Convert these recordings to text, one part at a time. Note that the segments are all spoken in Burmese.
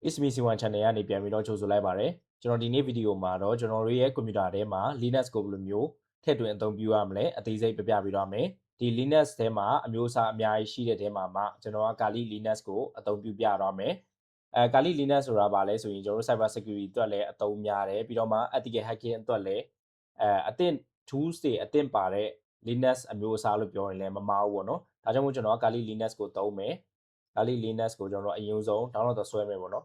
Ismi C1 channel ကနေပြန်ပြီးတော့ကြိုဆိုလိုက်ပါတယ်ကျွန်တော်ဒီနေ့ဗီဒီယိုမှာတော့ကျွန်တော်တို့ရဲ့ကွန်ပျူတာထဲမှာ Linux ကိုဘယ်လိုမျိုးထည့်သွင်းအသုံးပြုရမလဲအသေးစိတ်ပြပြပေးတော့မယ်ဒီ Linux ထဲမှာအမျိုးအစားအများကြီးရှိတဲ့ထဲမှာမှကျွန်တော်က Kali Linux ကိုအသုံးပြုပြတော့မယ်Kali Linux ဆိုတာပါလဲဆိုရင်ကျွန်တော်တို့ Cyber Security အတွက်လည်းအသုံးများတယ်ပြီးတော့မှ Ethical Hacking အတွက်လည်းအသင့် tools တွေအသင့်ပါတဲ့ Linux အမျိုးအစားလို့ပြောရင်လည်းမမှားဘူးပေါ့နော်ဒါကြောင့်မို့ကျွန်တော်က Kali Linux ကိုသုံးမယ်Kali Linux ကိုကျွန်တော်အရင်ဆုံး download တော့ဆွဲမယ်ပေါ့နော်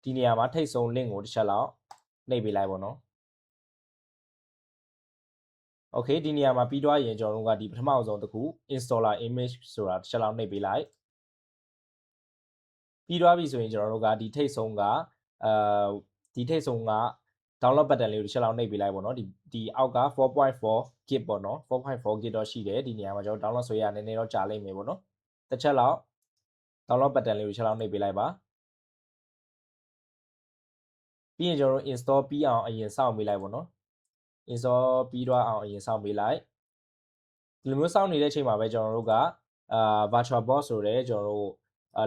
ဒီနေရာမှာထိတ်ဆုံး link ကိုတစ်ချက်လောက်နှိပ်ပေးလိုက်ပေါ့နော် Okay ဒီနေရာမှာပြီးတော့ရင်ကျွန်တော်တို့ကဒီပထမဆုံးတစ်ခု installer image ဆိုတာတစ်ချက်လောက်နှိပ်ပေးလိုက်ပြီးတော့ပြီဆိုရင်ကျွန်တော်တို့ကဒီထိတ်ဆုံးကဒီထိတ်ဆုံးက download button လေးကိုတစ်ချက်လောက်နှိပ်ပေးလိုက်ပေါ့နော်ဒီအောက်က 4.4 gig ပေါ့နော် 4.4 gig တော့ရှိတယ်ဒီနေရာမှာကျွန်တော် download ဆွဲရနည်းနည်းတော့ကြာလိမ့်မယ်ပေါ့နော်တစ်ချက်လောက် download button လေးကိုတစ်ချက်လောက်နှိပ်ပေးလိုက်ပါပြီးရင်ကျွန်တော်တို့ install ပြီးအောင်အရင်စောင့်ပေးလိုက်ပေါ့နော် install ပြီးတော့အောင်အရင်စောင့်ပေးလိုက်ဒီလိုမျိုးစောင့်နေတဲ့အချိန်မှာပဲကျွန်တော်တို့ကVirtualBox ဆိုတဲ့ကျွန်တော်တို့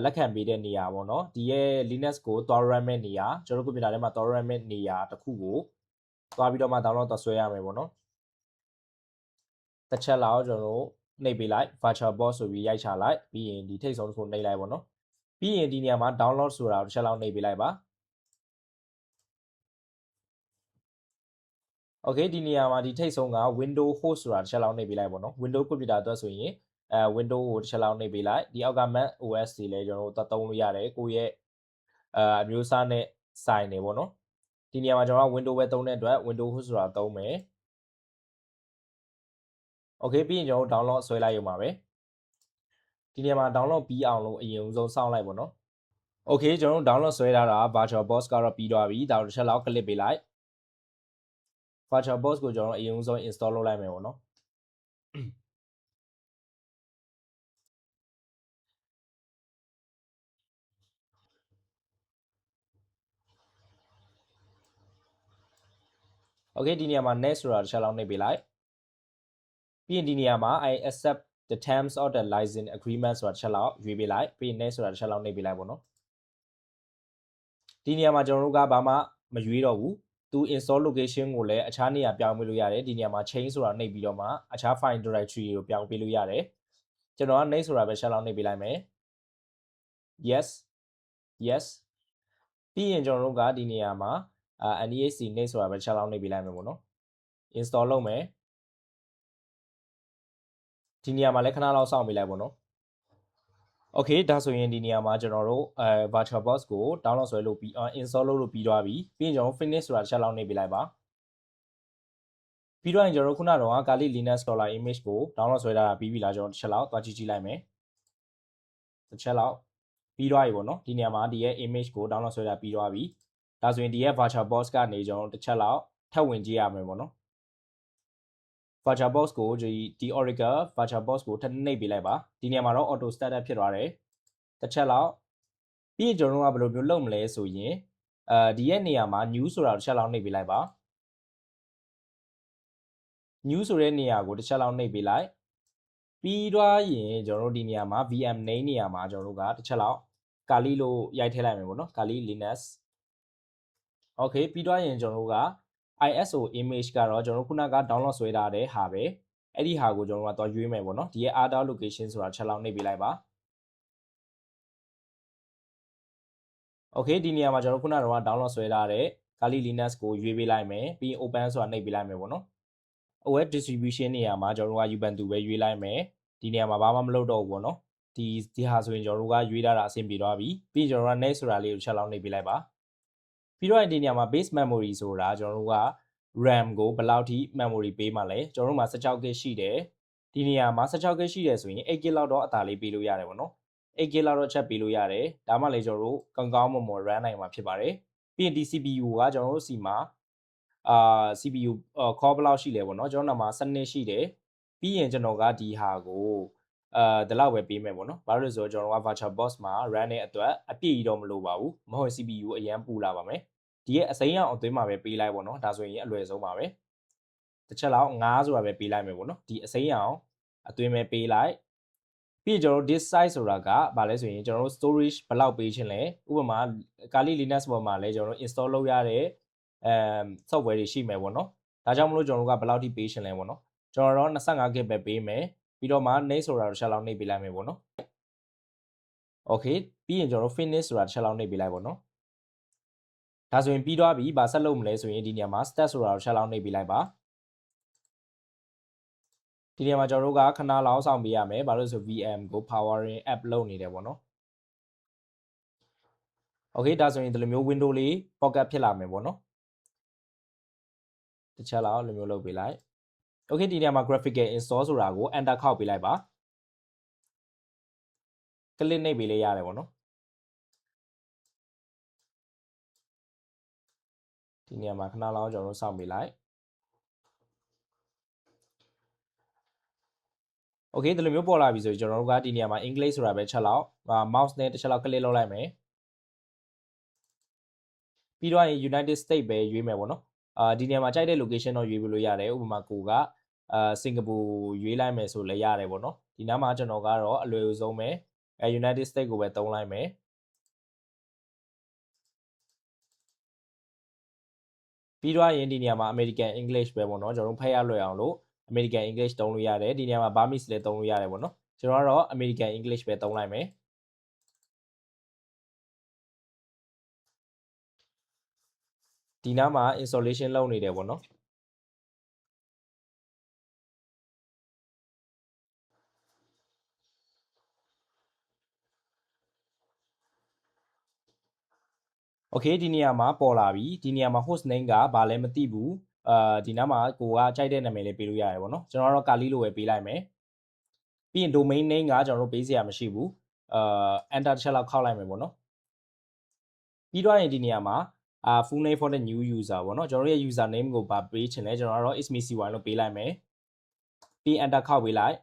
လက်ခံပေးတဲ့နေရာပေါ့နော်ဒီရဲ့ Linux ကိုသွား run မဲ့နေရာကျွန်တော်တို့ကွန်ပျူတာထဲမှာသွား run မဲ့နေရာတစ်ခုကိုသွားပြီးတော့မှ download တော့ဆွဲရမယ်ပေါ့နော်တစ်ချက်လောက်ကျွန်တော်တို့နှိပ်ပေးလိုက် VirtualBox ဆိုပြီးရိုက်ချလိုက်ပြီးရင်ဒီထိတ်ဆုံးတစ်ခုနှိပ်လိုက်ပေါ့နော်ပြီးရင်ဒီနေရာမှာ download ဆိုတာတစ်ချက်လောက်နှိပ်ပေးလိုက်ပါOkay ဒီနေရာမှာဒီထိတ်ဆုံးက window host ဆိုတာတစ်ချက်လောက်နှိပ်ပေးလိုက်ပေါ့နော် window ကွန်ပျူတာအတွက်ဆိုရင်window ကိုတစ်ချက်လောက်နှိပ်ပေးလိုက်ဒီအောက်က Mac OS တွေလည်းကျွန်တော်တို့သုံးလို့ရတယ်ကိုယ့်ရဲ့အမျိုးအစားနဲ့ဆိုင်နေပေါ့နော်ဒီနေရာမှာကျွန်တော်က window ပဲသုံးတဲ့အတွက် window host ဆိုတာသုံးမယ် Okay ပြီးရင်ကျွန်တော်တို့ download ဆွဲလိုက်ရုံပါပဲဒီနေရာမှာ download ပြီးအောင်လို့အရင်ဆုံးစောင့်လိုက်ပေါ့နော် Okay ကျွန်တော်တို့ download ဆွဲထားတာ VirtualBox ကတော့ပြီးသွားပြီဒါကိုတစ်ချက်လောက် click ပေးလိုက် VirtualBox ကိုကျွန်တော်အရင်ဆုံး install လုပ်လိုက်မယ်ပေါ့နော်Okay ဒီနေရာမှာ next ဆိုတာတစ်ချက်လောက်နှိပ်ပေးလိုက်ပြီးရင်ဒီနေရာမှာ I accept the terms of the license agreement ဆိုတာတစ်ချက်လောက်ရွေးပေးလိုက်ပြီးရင် next ဆိုတာတစ်ချက်လောက်နှိပ်ပေးလိုက်ပေါ့နော်ဒီနေရာမှာကျွန်တော်တို့ကဘာမှမရွေးတော့ဘူးသူ install location ကိုလည်းအခြားနေရာပြောင်းပေးလို့ရတယ်ဒီနေရာမှာ change ဆိုတာနှိပ်ပြီးတော့မှအခြား file directory ကိုပြောင်းပေးလို့ရတယ်ကျွန်တော်က next ဆိုတာပဲချက်လောက်နှိပ်ပေးလိုက်မယ် yes yes ပြီးရင်ကျွန်တော်တို့ကဒီနေရာမှာ NEXT next ဆိုတာပဲချက်လောက်နှိပ်ပေးလိုက်မယ်ပေါ့နော် install လုပ်မယ်ဒီနေရာမှာလည်းခဏလောက်စောင့်ပေးလိုက်ပေါ့နော် Okay ဒါဆိုရင်ဒီနေရာမှာကျွန်တော်တို့VirtualBox ကို download ဆွဲလို့ပြီး install လုပ်လို့ပြီးသွားပြီပြီးရင်ကျွန်တော် finish ဆိုတာတစ်ချက်လောက်နှိပ်ပေးလိုက်ပါပြီးတော့ရင်ကျွန်တော်တို့ခုနကတော့ Kali Linux installer image ကို download ဆွဲထားတာပြီးပြီလားကျွန်တော်တစ်ချက်လောက်သွားကြည့်လိုက်မယ်တစ်ချက်လောက်ပြီးသွားပြီပေါ့နော်ဒီနေရာမှာဒီရဲ့ image ကို download ဆွဲတာပြီးသွားပြီဒါဆိုရင်ဒီရဲ့ VirtualBox ကနေကျွန်တော်တစ်ချက်လောက်ထပ်ဝင်ကြည့်ရမယ်ပေါ့နော် VirtualBox ကိုဒီ Oracle VirtualBox ကိုထပ်နှိပ်ပေးလိုက်ပါဒီနေရာမှာတော့ auto startup ဖြစ်သွားတယ်တစ်ချက်လောက်ပြီးရင်ကျွန်တော်တို့ကဘယ်လိုမျိုးလုပ်မလဲဆိုရင်ဒီရဲ့နေရာမှာ new ဆိုတာတစ်ချက်လောက်နှိပ်ပေးလိုက်ပါ new ဆိုတဲ့နေရာကိုတစ်ချက်လောက်နှိပ်ပေးလိုက်ပြီးတော့ရင်ကျွန်တော်တို့ဒီနေရာမှာ VM name နေရာမှာကျွန်တော်တို့ကတစ်ချက်လောက် Kali လို့ရိုက်ထည့်လိုက်မယ်ပေါ့နော် Kali Linux Okay ပြီးတော့ရင်ကျွန်တော်တို့က ISO image ကတော့ကျွန်တော်တို့ခုနက download ဆွဲထားတဲ့ဟာပဲအဲ့ဒီဟာကိုကျွန်တော်တို့ကတော့ရွေးမယ်ပေါ့နော်ဒီရဲ့ other location ဆိုတာတစ်ချက်လောက်နှိပ်ပေးလိုက်ပါ Okay ဒီနေရာမှာကျွန်တော်ခုနကတော့ download ဆွဲထားတဲ့ Kali Linux ကိုရွေးပေးလိုက်မယ်ပြီးရင် open ဆိုတာနှိပ်ပေးလိုက်မယ်ပေါ့နော် OS distribution နေရာမှာကျွန်တော်တို့က Ubuntu ပဲရွေးလိုက်မယ်ဒီနေရာမှာဘာမှမလုပ်တော့ဘူးပေါ့နော်ဒီဟာဆိုရင်ကျွန်တော်တို့ကရွေးထားတာအဆင်ပြေသွားပြီပြီးရင်ကျွန်တော်တို့က next ဆိုတာလေးကိုတစ်ချက်လောက်နှိပ်ပေးလိုက်ပါပြီးတော့ဒီနေရာမှာ base memory ဆိုတာကျွန်တော်တို့က RAM ကိုဘယ်လောက်ထိ memory ပေးမှလဲကျွန်တော်တို့မှာ 16GB ရှိတယ်ဒီနေရာမှာ 16GB ရှိတယ်ဆိုရင် 8GB လောက်တော့အသာလေးပေးလို့ရတယ်ပေါ့နော် 8GB လောက်တော့ချက်ပေးလို့ရတယ်ဒါမှလည်းကျွန်တော်တို့ကောင်းကောင်းမွန်မွန် run နိုင်မှာဖြစ်ပါတယ်ပြီးရင်ဒီ CPU ကကျွန်တော်တို့စီမှာCPU core ဘယ်လောက်ရှိလဲပေါ့နော်ကျွန်တော်တို့မှာ12ရှိတယ်ပြီးရင်ကျွန်တော်ကဒီဟာကိုဒီလောက်ပဲပေးမယ်ပေါ့နော်ဘာလို့လဲဆိုတော့ကျွန်တော်က VirtualBox မှာ run တဲ့အတွက်အပြည့်ကြီးတော့မလိုပါဘူးမဟုတ် CPU အရန်ပူလာပါမယ်ဒီရဲ့အစိမ်းရောင်အသွင်းမှာပဲပေးလိုက်ပေါ့နော်ဒါဆိုရင်အလွယ်ဆုံးပါပဲတစ်ချက်လောက်9ဆိုတာပဲပေးလိုက်မယ်ပေါ့နော်ဒီအစိမ်းရောင်အသွင်းပဲပေးလိုက် ပြီးကျွန်တော်တို့ disk size ဆိုတာကဘာလဲဆိုရင်ကျွန်တော်တို့ storage ဘယ်လောက်ပေးခြင်းလဲဥပမာ Kali Linux ပေါ်မှာလဲကျွန်တော်တို့ install လုပ်ရတဲ့software တွေရှိမယ်ပေါ့နော်ဒါကြောင့်မလို့ကျွန်တော်တို့ကဘယ်လောက်ထိပေးခြင်းလဲပေါ့နော်ကျွန်တော်တို့25 GB ပဲပေးမယ်ပြီးတော့မှ next ဆိုတာတစ်ချက်လောက်နှိပ်ပေးလိုက်မယ်ပေါ့နော် okay ပြီးရင်ကျွန်တော်တို့ finish ဆိုတာတစ်ချက်လောက်နှိပ်ပေးလိုက်ပေါ့နော်ဒါဆိုရင်ပြီးသွားပြီဗာဆက်လုပ်မလဲဆိုရင်ဒီနေရာမှာ start ဆိုတာတစ်ချက်လောက်နှိပ်ပေးလိုက်ပါဒီနေရာမှာကျွန်တော်တို့ကခဏလောက်စောင့်ပေးရမယ်ဘာလို့ဆို VM ကို powering app လုပ်နေတယ်ပေါ့နော် okay ဒါဆိုရင်ဒီလိုမျိုး window လေး pocket ဖြစ်လာမယ်ပေါ့နော်တစ်ချက်လောက်လိုမျိုးလုပ်ပေးလိုက် okay ဒီနေရာမှာ graphical install ဆိုတာကို enter ခောက်ပေးလိုက်ပါ click နှိပ်ပေးလေးရတယ်ပေါ့နော်ဒီနေရာမှာခဏလောက်ကျွန်တော်တို့စောင့်ပေးလိုက် okay ဒီလိုမျိုးပေါ်လာပြီဆိုရင်ကျွန်တော်တို့ကဒီနေရာမှာ English ဆိုတာပဲချက်လောက် mouse နဲ့တစ်ချက်လောက် click လုပ်လိုက်မယ်ပြီးတော့ရင် United States ပဲရွေးမယ်ပေါ့နော်ဒီနေရာမှာကြိုက်တဲ့ location တော့ရွေးလို့ရတယ်ဥပမာကိုကစင်ကာပူရွေးလိုက်မယ်ဆိုလည်းရတယ်ပေါ့နော်ဒီနားမှာကျွန်တော်ကတော့အလွယ်ဆုံးပဲUnited States ကိုပဲသုံးလိုက်မယ်ပြီးတော့ရင်ဒီနေရာမှာ American English ပဲပေါ့နော်ကျွန်တော်တို့ဖတ်ရလွယ်အောင်လို့ American English သုံးလို့ရတယ်ဒီနေရာမှာ Burmese လည်းသုံးလို့ရတယ်ပေါ့နော်ကျွန်တော်ကတော့ American English ပဲသုံးလိုက်မယ်ဒီနားမှာ installation လုပ်နေတယ်ပေါ့နော်โอเคဒီနေရာမှာပေါ်လာပြီဒီနေရာမှာ host name ကဘာလဲမသိဘူးဒီနားမှာကိုကကြိုက်တဲ့နာမည်လေးပေးလို့ရတယ်ပေါ့နော်ကျွန်တော်ကတော့ Kali လို့ပဲပေးလိုက်မယ်ပြီးရင် domain name ကကျွန်တော်တို့ပေးစရာမရှိဘူးenter တစ်ချက်လောက်ခောက်လိုက်မယ်ပေါ့နော်ပြီးတော့ရင်ဒီနေရာမှာfull name for the new user ပေါ့နော်ကျွန်တော်တို့ရဲ့ user name ကိုဗာပေးချင်လဲကျွန်တော်ကတော့ ismi.cy လို့ပေးလိုက်မယ်ပြီး enter ခောက်ပေးလိုက်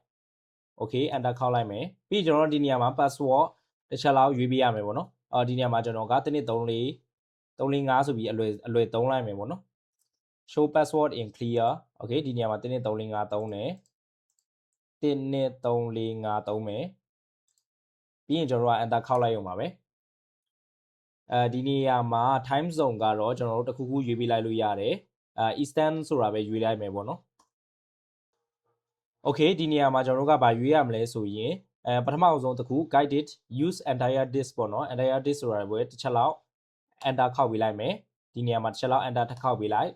okay enter ခောက်လိုက်မယ်ပြီးကျွန်တော်တို့ဒီနေရာမှာ password တစ်ချက်လောက်ရွေးပေးရမယ်ပေါ့နော်ဒီနေရာမှာကျွန်တော်က345ဆိုပြီးအလွယ်သုံးလိုက်မယ်ပေါ့နော် show password in clear okay ဒီနေရာမှာ345သုံးတယ်12345သုံးမယ်ပြီးရင်ကျွန်တော်တို့က enter ခောက်လိုက်ရုံပါပဲဒီနေရာမှာ time zone ကတော့ကျွန်တော်တို့တစ်ခုခုရွေးပေးလိုက်လို့ရတယ်eastern ဆိုတာပဲရွေးလိုက်မယ်ပေါ့နော် okay ဒီနေရာမှာကျွန်တော်တို့ကဗာရွေးရမလဲဆိုရင်ပထမအဆုံးတစ်ခု guided use entire disk ပေါ့နော် entire disk ဆိုတာပဲတစ်ချက်လောက် enter ခောက်ပေးလိုက်မယ်ဒီနေရာမှာတစ်ချက်လောက် enter ထပ်ခောက်ပေးလိုက်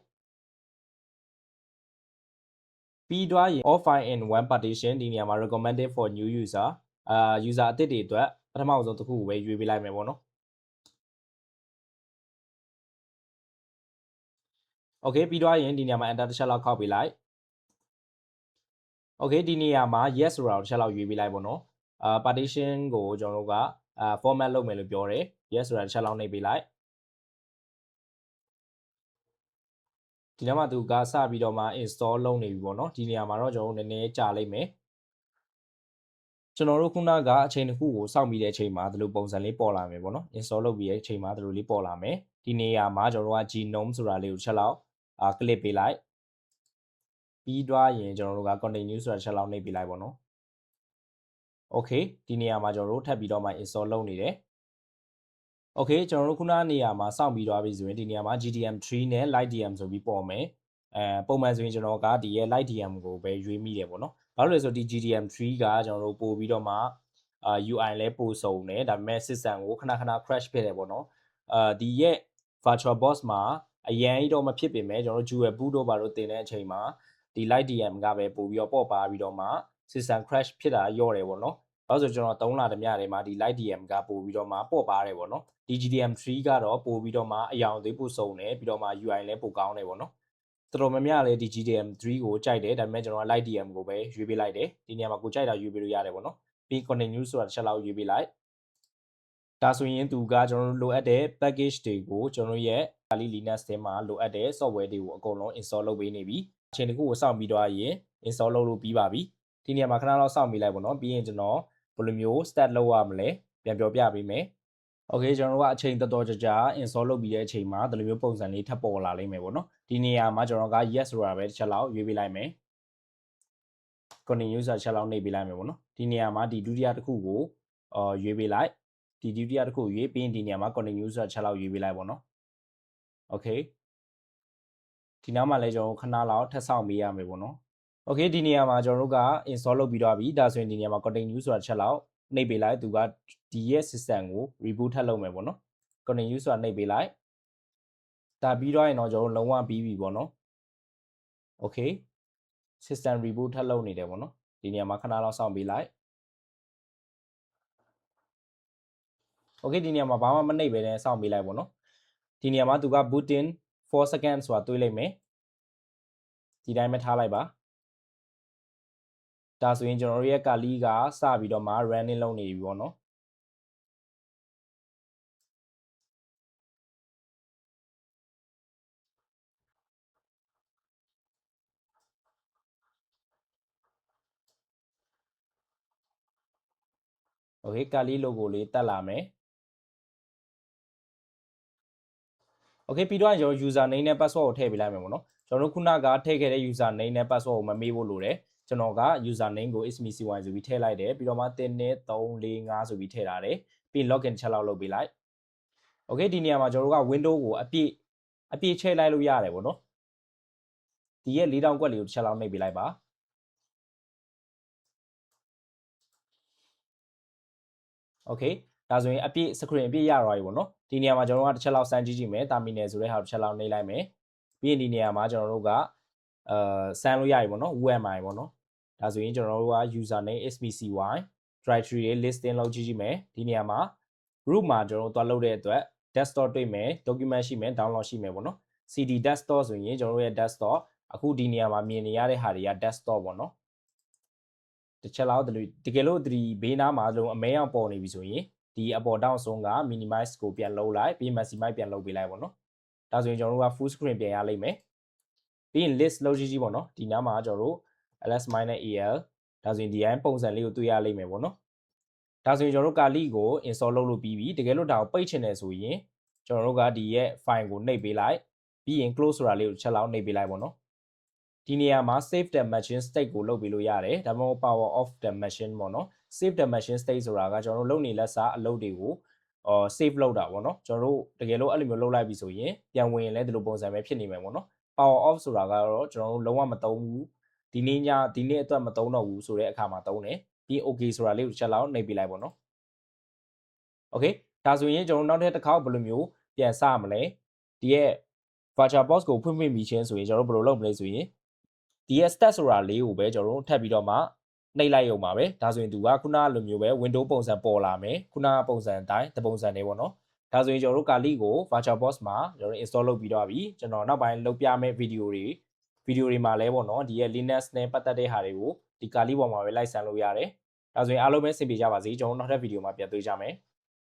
ပြီးတော့ရင် all file in one partition ဒီနေရာမှာ recommended for new user user အသစ်တွေအတွက်ပထမအဆုံးတစ်ခုကိုပဲရွေးပေးလိုက်မယ်ပေါ့နော် okay ပြီးတော့ရင်ဒီနေရာမှာ enter တစ်ချက်လောက်ခောက်ပေးလိုက် okay ဒီနေရာမှာ yes ဆိုတာကိုတစ်ချက်လောက်ရွေးပေးလိုက်ပေါ့နော်partition ကိုကျွန်တော်တို့ကformat လုပ်မယ်လို့ပြောတယ် yes ဆိုတာတစ်ချက်လောက်နှိပ်ပေးလိုက်ဒီနောက်မှာသူကစပြီးတော့မှ install လုပ်နေပြီပေါ့နော်ဒီနေရာမှာတော့ကျွန်တော်တို့နည်းနည်းကြာလိမ့်မယ်ကျွန်တော်တို့ခုနကအချိန်တစ်ခုကိုစောင့်ပြီးတဲ့အချိန်မှာဒီလိုပုံစံလေးပေါ်လာမယ်ပေါ့နော် install လုပ်ပြီးတဲ့အချိန်မှာဒီလိုလေးပေါ်လာမယ်ဒီနေရာမှာကျွန်တော်တို့က genome ဆိုတာလေးကိုတစ်ချက်လောက်click ပေးလိုက်ပြီးတော့ရင်ကျွန်တော်တို့က continue ဆိုတာတစ်ချက်လောက်နှိပ်ပေးလိုက်ပေါ့နော် okay ဒီနေရာမှာကျွန်တော်တို့ထပ်ပြီးတော့မှ install လုပ်နေတယ် okay ကျွန်တော်တို့ခုနနေရာမှာစောင့်ပြီးသွားပြီဆိုရင်ဒီနေရာမှာ GDM3 နဲ့ LightDM ဆိုပြီးပေါ်မယ်ပုံမှန်ဆိုရင်ကျွန်တော်ကဒီရဲ့ LightDM ကိုပဲရွေးမိတယ်ပေါ့နော်ဘာလို့လဲဆိုဒီ GDM3 ကကျွန်တော်တို့ပို့ပြီးတော့မှUI လဲပို့စုံတယ်ဒါပေမဲ့ system ကိုခဏခဏ crash ဖြစ်တယ်ပေါ့နော်ဒီရဲ့ virtual box မှာအရင်တော့မဖြစ်ပေမဲ့ကျွန်တော်တို့ dual boot တို့ဘာလို့တင်တဲ့အချိန်မှာဒီ LightDM ကပဲပို့ပြီးတော့ပေါ့ပါပြီးတော့မှ system crash ဖြစ်တာရော့တယ်ပေါ့နော်ဒါဆိုကျွန်တော်သုံးလာတဲ့မြတွေမှာဒီ LightDM ကပို့ပြီးတော့မှပေါ့ပါတယ်ပေါ့နော်ဒီ GDM3 ကတော့ပို့ပြီးတော့မှအယောင်သေးပို့စုံတယ်ပြီးတော့မှ UI လဲပိုကောင်းတယ်ပေါ့နော်တော်တော်များများလည်းဒီ GDM3 ကိုကြိုက်တယ်ဒါပေမဲ့ကျွန်တော်က LightDM ကိုပဲရွေးပေးလိုက်တယ်ဒီနေရာမှာကိုကြိုက်တာရွေးပေးလို့ရတယ်ပေါ့နော်ပြီး continue ဆိုတာတစ်ချက်လောက်ရွေးပေးလိုက်ဒါဆိုရင်သူကကျွန်တော်တို့လိုအပ်တဲ့ package တွေကိုကျွန်တော်ရဲ့ Kali Linux ထဲမှာလိုအပ်တဲ့ software တွေကိုအကုန်လုံး install လုပ်ပေးနေပြီအချိန်တစ်ခုကိုစောင့်ပြီးတော့ရင် install လုပ်လို့ပြီးပါပြီဒီနေရာမှာခဏလောက်စောင့်ပြီးလိုက်ပေါ့နော်ပြီးရင်ကျွန်တော်ဘယ်လိုမျိုး start လုပ်ရမလဲပြန်ပြောပြပေးမယ် okay ကျွန်တော်တို့ကအချိန်တော်တော်ကြာ install လုပ်ပြီးတဲ့အချိန်မှာဒီလိုမျိုးပုံစံလေးထပ်ပေါ်လာလိမ့်မယ်ပေါ့နော်ဒီနေရာမှာကျွန်တော်က yes ဆိုတာပဲတစ်ချက်လောက်ရွေးပေးလိုက်မယ် continue ဆိုတာချက်လောက်နှိပ်ပေးလိုက်မယ်ပေါ့နော်ဒီနေရာမှာဒီဒုတိယတစ်ခုကိုရွေးပေးလိုက်ဒီဒုတိယတစ်ခုရွေးပြီးရင်ဒီနေရာမှာ continue ဆိုတာချက်လောက်ရွေးပေးလိုက်ပေါ့နော် okay ဒီနောက်မှာလည်းကျွန်တော်ခဏလောက်ထပ်ဆောင်ပေးရမယ်ပေါ့နော် okay ဒီနေရာမှာကျွန်တော်တို့က install လုပ်ပြီးတော့ပြီဒါဆိုရင်ဒီနေရာမှာ continue ဆိုတာချက်လောက်နှိပ်ပေးလိုက်သူကဒီရဲ့ system ကို reboot ထပ်လုပ်မယ်ပေါ့နော် continue ဆိုတာနှိပ်ပေးလိုက်ဒါပြီးတော့ရင်တော့ကျွန်တော်တို့လုံးဝပြီးပြီပေါ့နော် okay system reboot ထပ်လုပ်နေတယ်ပေါ့နော်ဒီနေရာမှာခဏလောက်စောင့်ပေးလိုက် okay ဒီနေရာမှာဘာမှမနှိပ်ပဲနဲ့စောင့်ပေးလိုက်ပေါ့နော်ဒီနေရာမှာသူက boot in 4 seconds ဆိုတာတွေးလိုက်မယ်ဒီတိုင်းပဲထားလိုက်ပါဒါဆိုရင်ကျွန်တော်တို့ရဲ့ကာလီကစပြီးတော့မှ running လုပ်နေပြီပေါ့နော်โอเคကာလီ logo လေးတက်လာမယ်โอเคပြီးတော့ကျွန်တော် user name နဲ့ password ကိုထည့်ပေးလိုက်မယ်ပေါ့နော်ကျွန်တော်တို့ခုနကထည့်ခဲ့တဲ့ user name နဲ့ password ကိုမမေ့ဖို့လိုတယ်ကျွန်တော်က user name ကို ismi cy ဆိုပြီးထည့်လိုက်တယ်ပြီးတော့မှ1 2 3 4 5ဆိုပြီးထည့်ထားတယ်ပြီး login ချက်လောက်လုပ်ပေးလိုက်โอเคဒီနေရာမှာကျွန်တော်တို့က window ကိုအပြည့်ချဲ့လိုက်လို့ရတယ်ပေါ့နော်ဒီရဲ့4000ကွက်လေးကိုတစ်ချက်လောက်နှိပ်ပေးလိုက်ပါโอเคဒါဆိုရင်အပြည့် screen အပြည့်ရသွားပြီပေါ့နော်ဒီနေရာမှာကျွန်တော်တို့ကတစ်ချက်လောက်စမ်းကြည့်ကြည့်မယ် terminal ဆိုတဲ့ဟာကိုတစ်ချက်လောက်နှိပ်လိုက်မယ်ပြီးရင်ဒီနေရာမှာကျွန်တော်တို့ကစမ်းလို့ရပြီပေါ့နော် UMI ပေါ့နော်ဒါဆိုရင်ကျွန်တော်တို့က user name isbcy directory တွေ listing လုပ်ကြည့်ကြည့်မယ်ဒီနေရာမှာ root မှာကျွန်တော်တို့သွားလုပ်တဲ့အတွက် desktop တွေ့မယ် document ရှိမယ် download ရှိမယ်ပေါ့နော် cd desktop ဆိုရင်ကျွန်တော်တို့ရဲ့ desktop အခုဒီနေရာမှာမြင်နေရတဲ့ဟာတွေက desktop ပေါ့နော်တစ်ချက်လောက်တကယ်လို့ဒီဘေးနားမှာလုံးအမဲအောင်ပေါ်နေပြီဆိုရင်ဒီအပေါ်တောင်ဆုံးက minimize ကိုပြန်လုပ်လိုက်ပြီး maximize ပြန်လုပ်ပေးလိုက်ပေါ့နော်ဒါဆိုရင်ကျွန်တော်တို့က full screen ပြန်ရလိမ့်မယ်ပြီးရင် list လုပ်ကြည့်ကြည့်ပေါ့နော်ဒီနားမှာကျွန်တော်တို့ ls-al ဒါဆိုရင်ဒီအတိုင်းပုံစံလေးကိုတွေ့ရလိမ့်မယ်ပေါ့နော်ဒါဆိုရင်ကျွန်တော်တို့ကာလီကို install လုပ်လို့ပြီးပြီတကယ်လို့ဒါကိုပိတ်ချင်တယ်ဆိုရင်ကျွန်တော်တို့ကဒီရဲ့ file ကိုနှိပ်ပေးလိုက်ပြီးရင် close ဆိုတာလေးကိုချက်လောက်နှိပ်ပေးလိုက်ပေါ့နော်ဒီနေရာမှာ save the machine state ကိုလုပ်ပေးလို့ရတယ်ဒါမှမဟုတ် power off the machine ပေါ့နော် save the machine state ဆိုတာကကျွန်တော်တို့လုပ်နေလက်စားအလုပ်တွေကိုsave လုပ်တာပေါ့နော်ကျွန်တော်တို့တကယ်လို့အဲ့လိုမျိုးလုပ်လိုက်ပြီဆိုရင်ပြန်ဝင်ရင်လည်းဒီလိုပုံစံပဲဖြစ်နေမယ်ပေါ့နော် power off ဆိုတာကတော့ကျွန်တော်တို့လုံးဝမသုံးဘူးဒီနေ့အတွက်မသုံးတော့ဘူးဆိုတဲ့အခါမှာသုံးတယ်ပြီး okay ဆိုတာလေးကိုချက်လောက်နှိပ်ပေးလိုက်ပေါ့နော် okay ဒါဆိုရင်ကျွန်တော်နောက်ထပ်တစ်ခါဘယ်လိုမျိုးပြန်စမလဲဒီရဲ့ VirtualBox ကိုဖွင့်ပြီးချင်းဆိုရင်ကျွန်တော်တို့ဘယ်လိုလုပ်မလဲဆိုရင်ဒီရဲ့ stat ဆိုတာလေးကိုပဲကျွန်တော်တို့ထပ်ပြီးတော့မှနှိပ်လိုက်ရုံပါပဲဒါဆိုရင်သူကခုနလိုမျိုးပဲ window ပုံစံပေါ်လာမယ်ခုနပုံစံအတိုင်းတပုံစံနေပေါ့နော်ဒါဆိုရင်ကျွန်တော်တို့ကာလီကို VirtualBox မှာကျွန်တော်တို့ install လုပ်ပြီးတော့ပြီကျွန်တော်နောက်ပိုင်းလုပ်ပြမယ့်ဗီဒီယိုတွေမှာလဲပေါ့နော်ဒီရဲ့ Linux နဲ့ပတ်သက်တဲ့ဟာတွေကိုဒီကာလီပေါ်မှာပဲလိုက်ဆန်းလို့ရတယ်ဒါဆိုရင်အားလုံးပဲဆင်ပြေကြပါစေကျွန်တော်နောက်ထပ်ဗီဒီယိုမှာပြန်တွေ့ကြမယ်